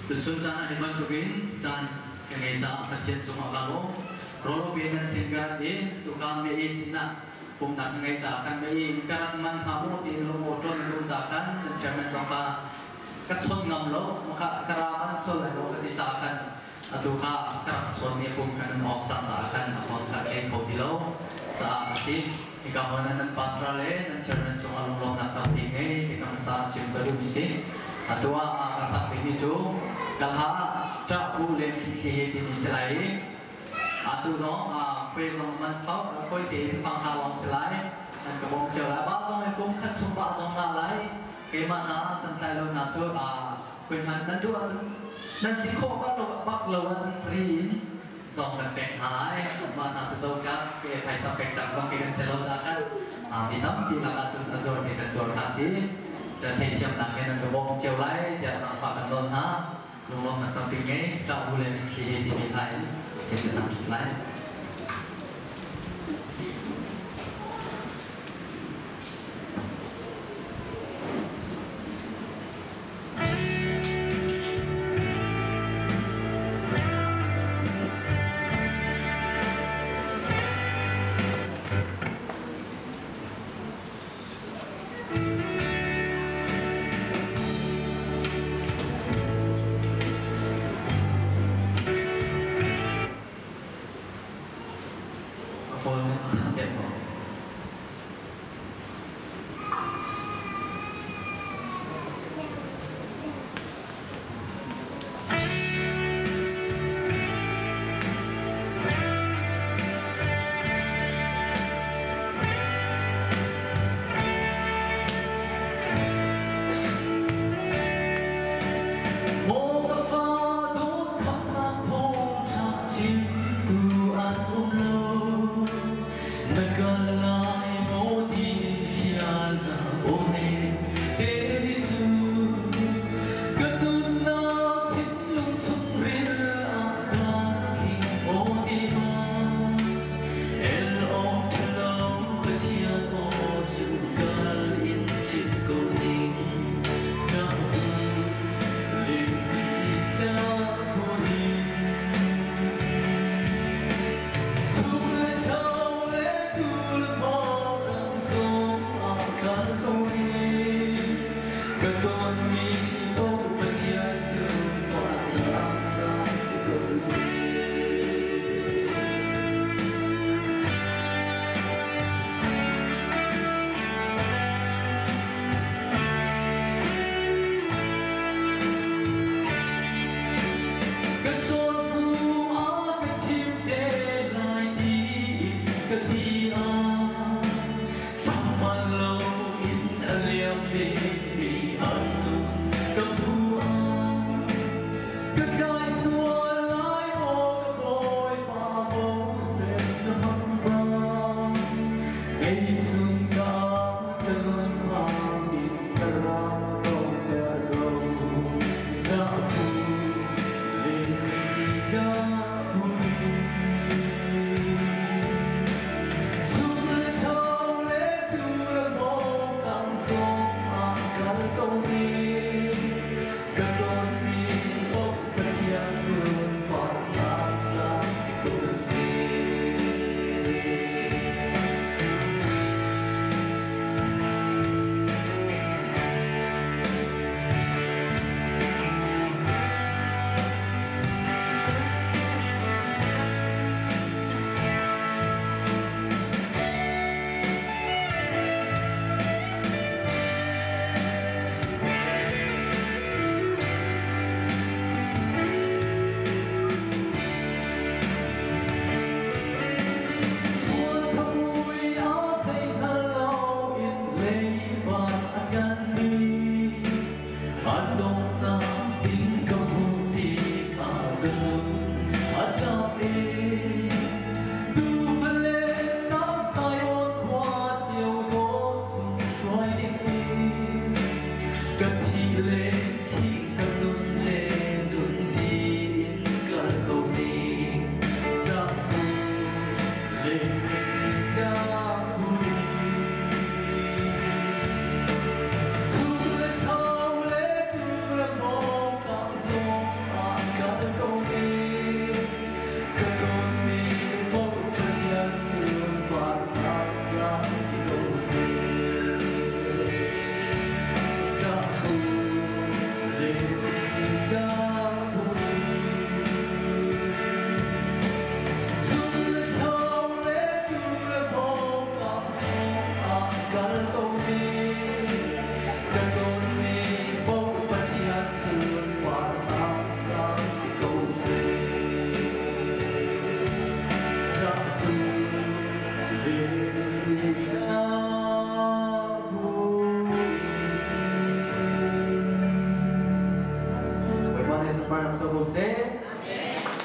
tu sun chan a himan tukin chan ka ngai cha pathian chunga kalo rolo benan singa de tu kam me e sina kum nak ngai cha kan me e karat man thamu ti lo motor lo cha kan dan chairman tongka ka chon ngam lo ka karaman sol lo ka ti cha kan atu ka karat chon me kum kan ok cha cha kan apon ka ke ko ti lo cha si ikaman nan pasrale dan chairman chunga lo nak ka ti ngai ikam sa sim ka du misi atua kasak ini jo kalha tra u le mi si he ti ni selai atu zo kwe zo man phao koi ti pang ha long selai an ka bom chờ lại ba zo me kum khat sum ba zo na lai ke ma na san tai lo na chu kwe han nan ju nan si kho ba lo bak lo wa sun free zo kan pek hai ma na chu zo ka ke phai sa pek tak zo ke kan selo cha kan mi tam pi la ka chu zo ke kan zo ka siจะเทียมหนักในกระบอกเจียวไล่จะนำฝากกันต้นนะลงลงหนักตั้งปีนี้เราดูแลมิตรซีที่มีไทยจะเป็นนำไล่ se